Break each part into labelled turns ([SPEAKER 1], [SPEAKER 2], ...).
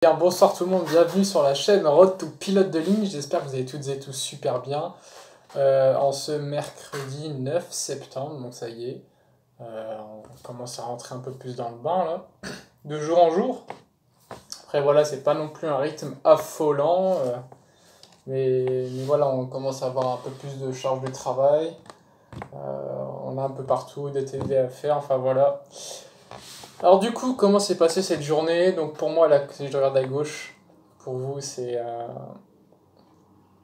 [SPEAKER 1] Bien, bonsoir tout le monde, bienvenue sur la chaîne Road to Pilote de ligne. J'espère que vous allez toutes et tous super bien. En ce mercredi 9 septembre, donc ça y est, on commence à rentrer un peu plus dans le bain là, de jour en jour. Après voilà, c'est pas non plus un rythme affolant, mais voilà, on commence à avoir un peu plus de charge de travail. On a un peu partout des TD à faire, enfin voilà. Alors du coup, comment s'est passée cette journée? Donc pour moi, là, si je regarde à gauche, pour vous, c'est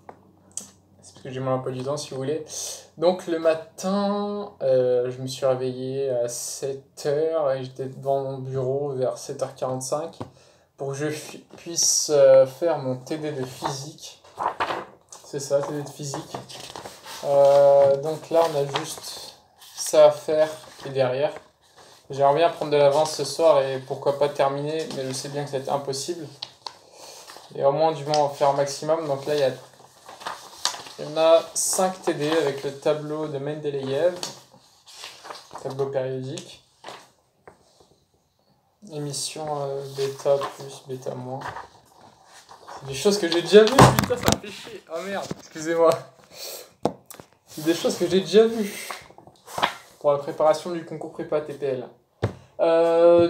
[SPEAKER 1] parce que j'ai mon emploi du temps, si vous voulez. Donc le matin, je me suis réveillé à 7h et j'étais devant mon bureau vers 7h45 pour que je puisse faire mon TD de physique. C'est ça, TD de physique. Donc là, on a juste ça à faire et derrière. J'aimerais bien prendre de l'avance ce soir et pourquoi pas terminer, mais je sais bien que ça va être impossible. Et au moins, du moins, en faire un maximum. Donc là, il y en a 5 TD avec le tableau de Mendeleïev, tableau périodique. Émission bêta plus, bêta moins. C'est des choses que j'ai déjà vues, putain, ça me fait chier. Oh merde, excusez-moi. C'est des choses que j'ai déjà vues pour la préparation du concours prépa TPL.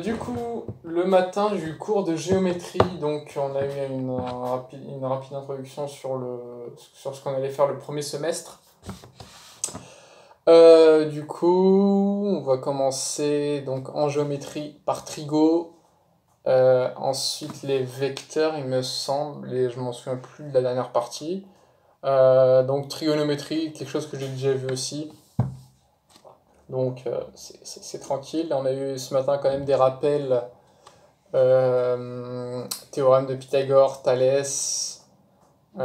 [SPEAKER 1] Du coup, le matin, j'ai eu cours de géométrie, donc on a eu une rapide introduction sur ce qu'on allait faire le premier semestre. Du coup, on va commencer donc en géométrie par trigo, ensuite les vecteurs, il me semble, et je m'en souviens plus de la dernière partie. Donc trigonométrie, quelque chose que j'ai déjà vu aussi. Donc c'est tranquille. On a eu ce matin quand même des rappels, théorème de Pythagore, Thalès. On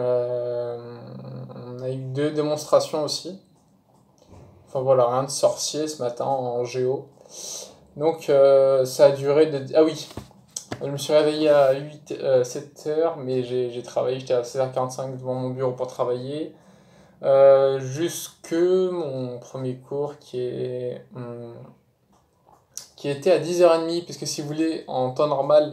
[SPEAKER 1] a eu 2 démonstrations aussi. Enfin voilà, rien de sorcier ce matin en géo. Donc ça a duré de... Ah oui, je me suis réveillé à 7h, mais j'ai travaillé, j'étais à 16h45 devant mon bureau pour travailler. Jusque mon premier cours qui était à 10h30, puisque si vous voulez, en temps normal,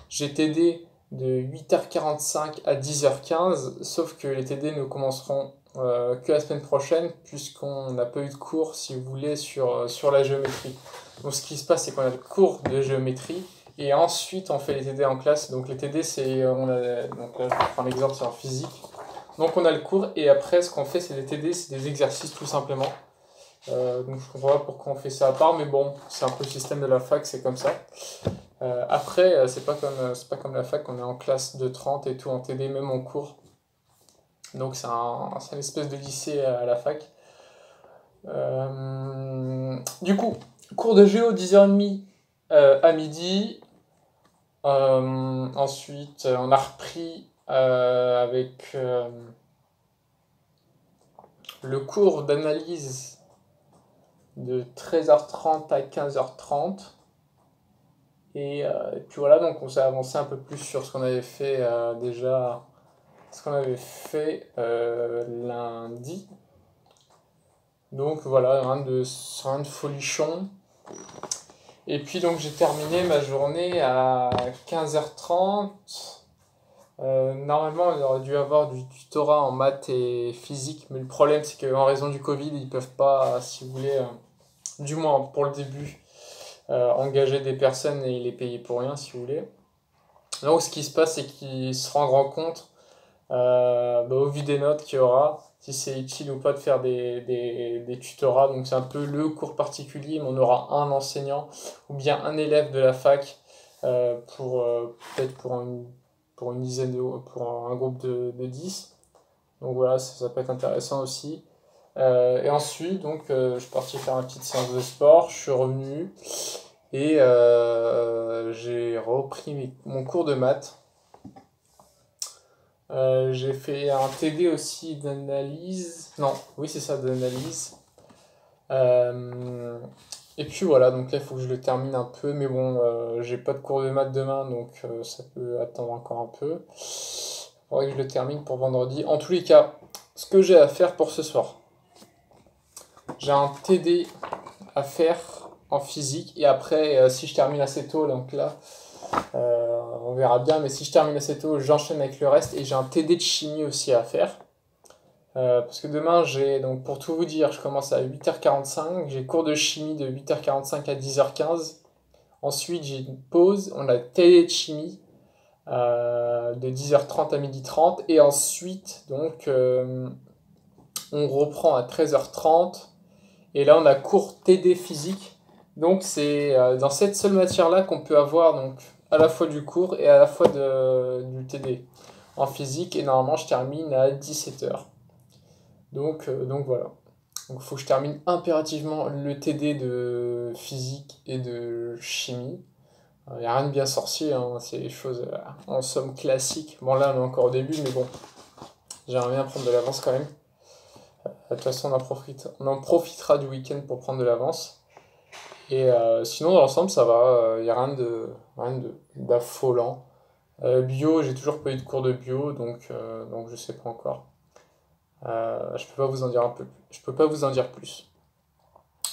[SPEAKER 1] j'ai TD de 8h45 à 10h15, sauf que les TD ne commenceront que la semaine prochaine, puisqu'on n'a pas eu de cours, si vous voulez, sur la géométrie. Donc ce qui se passe, c'est qu'on a le cours de géométrie, et ensuite on fait les TD en classe. Donc les TD, c'est... donc là, je vais prendre l'exemple, c'est en physique. Donc on a le cours, et après, ce qu'on fait, c'est les TD, c'est des exercices tout simplement. Donc je comprends pas pourquoi on fait ça à part, mais bon, c'est un peu le système de la fac, c'est comme ça. Après, c'est pas comme la fac, on est en classe de 30 et tout, en TD, même en cours. Donc c'est une espèce de lycée à la fac. Du coup, cours de géo 10h30 à midi. Ensuite, on a repris avec le cours d'analyse de 13h30 à 15h30. Et puis voilà, donc on s'est avancé un peu plus sur ce qu'on avait fait déjà, ce qu'on avait fait lundi. Donc voilà, rien de folichon. Et puis donc j'ai terminé ma journée à 15h30. Normalement, on aurait dû avoir du tutorat en maths et physique, mais le problème c'est qu'en raison du Covid, ils peuvent pas, si vous voulez, du moins pour le début, engager des personnes et les payer pour rien, si vous voulez. Donc ce qui se passe, c'est qu'ils se rendront compte, au vu des notes qu'il y aura, si c'est utile ou pas de faire des tutorats. Donc c'est un peu le cours particulier, mais on aura un enseignant ou bien un élève de la fac peut-être pour une dizaine pour un groupe de 10. Donc voilà, ça peut être intéressant aussi. Et ensuite, donc, je suis parti faire une petite séance de sport, je suis revenu et j'ai repris mon cours de maths. J'ai fait un TD aussi d'analyse. Non, oui, c'est ça, d'analyse. Et puis voilà, donc là, il faut que je le termine un peu. Mais bon, j'ai pas de cours de maths demain, donc ça peut attendre encore un peu. Il faudrait que je le termine pour vendredi. En tous les cas, ce que j'ai à faire pour ce soir, j'ai un TD à faire en physique. Et après, si je termine assez tôt, donc là, on verra bien. Mais si je termine assez tôt, j'enchaîne avec le reste. Et j'ai un TD de chimie aussi à faire. Parce que demain, donc pour tout vous dire, je commence à 8h45. J'ai cours de chimie de 8h45 à 10h15. Ensuite, j'ai une pause. On a TD de chimie de 10h30 à 12h30. Et ensuite, donc, on reprend à 13h30. Et là, on a cours TD physique. Donc, c'est dans cette seule matière-là qu'on peut avoir donc, à la fois du cours et à la fois du TD en physique. Et normalement, je termine à 17h. Donc voilà. Donc, il faut que je termine impérativement le TD de physique et de chimie. Il n'y a rien de bien sorcier, hein. C'est des choses en somme classiques. Bon, là, on est encore au début, mais bon, j'aimerais bien prendre de l'avance quand même. De toute façon, on en profitera du week-end pour prendre de l'avance. Et sinon, dans l'ensemble, ça va. Il n'y a rien d'affolant. Bio, j'ai toujours pas eu de cours de bio, donc je sais pas encore. Je peux pas vous en dire je peux pas vous en dire plus.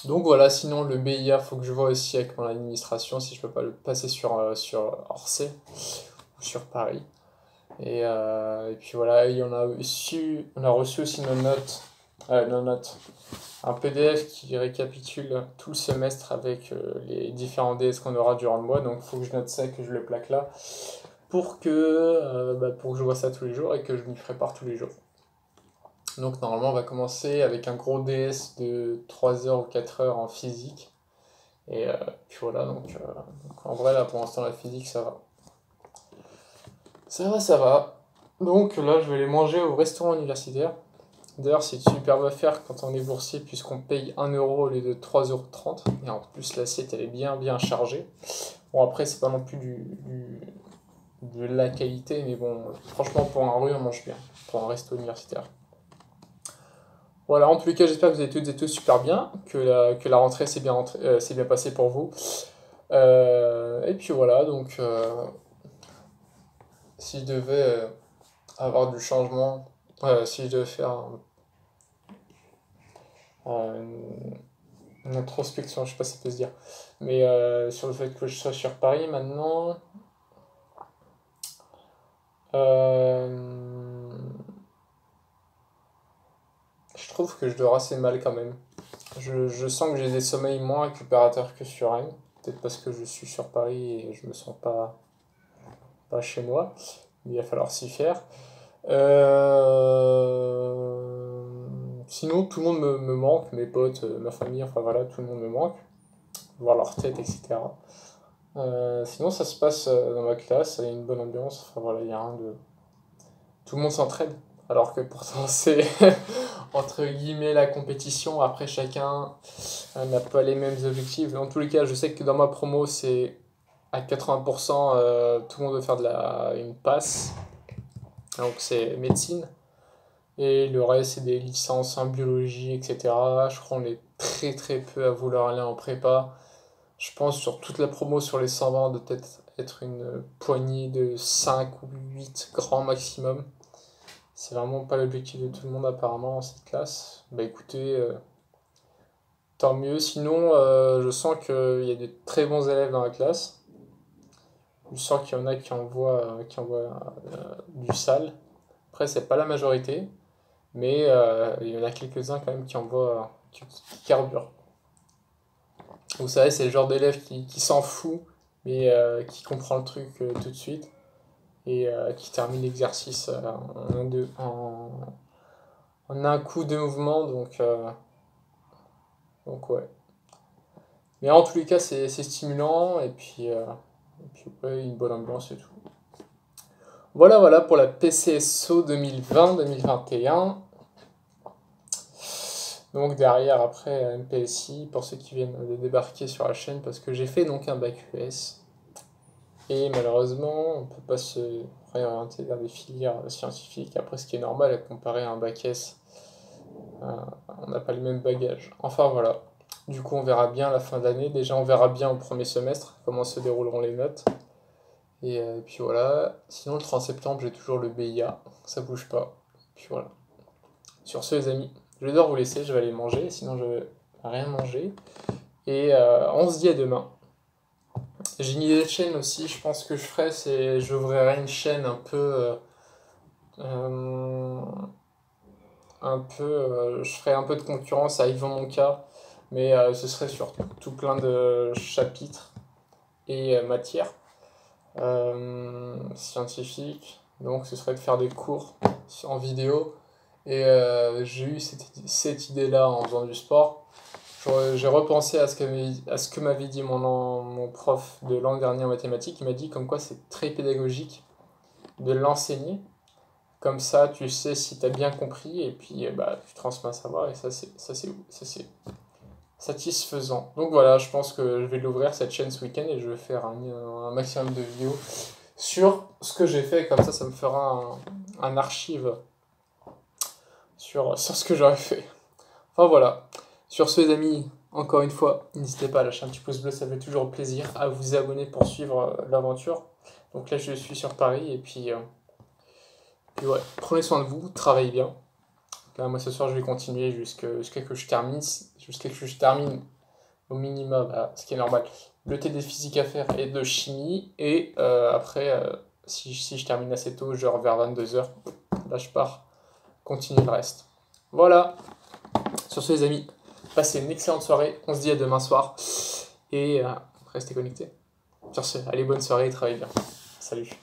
[SPEAKER 1] Donc voilà, sinon le BIA, faut que je vois aussi avec mon administration si je peux pas le passer sur Orsay ou sur Paris. Et puis voilà, on a reçu aussi nos notes, un PDF qui récapitule tout le semestre avec les différents DS qu'on aura durant le mois. Donc il faut que je note ça et que je le plaque là pour que je vois ça tous les jours et que je m'y prépare tous les jours. Donc normalement on va commencer avec un gros DS de 3 heures ou 4 heures en physique. Et puis voilà, donc en vrai là pour l'instant la physique ça va. Ça va. Donc là je vais aller manger au restaurant universitaire. D'ailleurs c'est une superbe affaire quand on est boursier puisqu'on paye 1 euro au lieu de 3,30 €. Et en plus l'assiette elle est bien chargée. Bon après c'est pas non plus de la qualité mais bon franchement pour un rue on mange bien. Pour un resto universitaire. Voilà, en tous les cas, j'espère que vous allez toutes et tous super bien, que la rentrée s'est bien passée pour vous. Et puis voilà, donc si je devais avoir du changement, si je devais faire une introspection, je sais pas si ça peut se dire, mais sur le fait que je sois sur Paris maintenant, je trouve que je dors assez mal quand même. Je sens que j'ai des sommeils moins récupérateurs que sur Rennes. Peut-être parce que je suis sur Paris et je me sens pas chez moi. Il va falloir s'y faire. Sinon, tout le monde me manque, mes potes, ma famille, enfin voilà, tout le monde me manque. Voir leur tête, etc. Sinon, ça se passe dans ma classe, il y a une bonne ambiance. Enfin voilà, il y a rien de. Tout le monde s'entraide. Alors que pourtant, c'est entre guillemets la compétition. Après, chacun n'a pas les mêmes objectifs. En tous les cas, je sais que dans ma promo, c'est à 80%, tout le monde veut faire une passe. Donc, c'est médecine. Et le reste, c'est des licences en biologie, etc. Je crois qu'on est très peu à vouloir aller en prépa. Je pense sur toute la promo, sur les 120, de peut-être être une poignée de 5 ou 8 grands maximum. C'est vraiment pas l'objectif de tout le monde apparemment dans cette classe. Bah écoutez, tant mieux. Sinon, je sens qu'il y a des très bons élèves dans la classe. Je sens qu'il y en a qui envoient du sale. Après, c'est pas la majorité, mais il y en a quelques-uns quand même qui carburent. Vous savez, c'est le genre d'élève qui s'en fout, mais qui comprend le truc tout de suite et qui termine l'exercice en un coup de mouvement. Donc ouais. Mais en tous les cas, c'est stimulant et puis ouais, une bonne ambiance et tout. Voilà pour la PCSO 2020-2021. Donc derrière, après, MPSI, pour ceux qui viennent de débarquer sur la chaîne, parce que j'ai fait donc un bac US. Et malheureusement, on ne peut pas se réorienter vers des filières scientifiques. Après, ce qui est normal, à comparer à un bac S, on n'a pas le même bagage. Enfin voilà. Du coup, on verra bien à la fin d'année. Déjà, on verra bien au premier semestre comment se dérouleront les notes. Et puis voilà. Sinon, le 30 septembre, j'ai toujours le BIA. Ça bouge pas. Puis voilà. Sur ce, les amis, je vais devoir vous laisser. Je vais aller manger. Sinon, je vais rien manger. Et on se dit à demain. J'ai une idée de chaîne aussi, je pense que je ferais, c'est j'ouvrirais une chaîne euh, je ferais un peu de concurrence à Yvan Monca, mais ce serait sur tout plein de chapitres et matières scientifiques. Donc ce serait de faire des cours en vidéo. Et j'ai eu cette idée-là en faisant du sport. J'ai repensé à ce que m'avait dit mon prof de l'an dernier en mathématiques. Il m'a dit comme quoi c'est très pédagogique de l'enseigner. Comme ça, tu sais si tu as bien compris et puis bah, tu transmets un savoir et ça c'est satisfaisant. Donc voilà, je pense que je vais l'ouvrir cette chaîne ce week-end et je vais faire un maximum de vidéos sur ce que j'ai fait. Comme ça me fera un archive sur ce que j'aurais fait. Enfin voilà. Sur ce, les amis, encore une fois, n'hésitez pas à lâcher un petit pouce bleu, ça fait toujours plaisir, à vous abonner pour suivre l'aventure. Donc là, je suis sur Paris et puis ouais, prenez soin de vous, travaillez bien. Là, moi ce soir, je vais continuer jusqu'à que je termine au minimum, ce qui est normal, le TD de physique à faire et de chimie. Et après, si je termine assez tôt, genre vers 22h, là je pars, continuer le reste. Voilà. Sur ce, les amis, passez une excellente soirée. On se dit à demain soir. Et restez connectés. Sur ce, allez, bonne soirée et travaillez bien. Salut.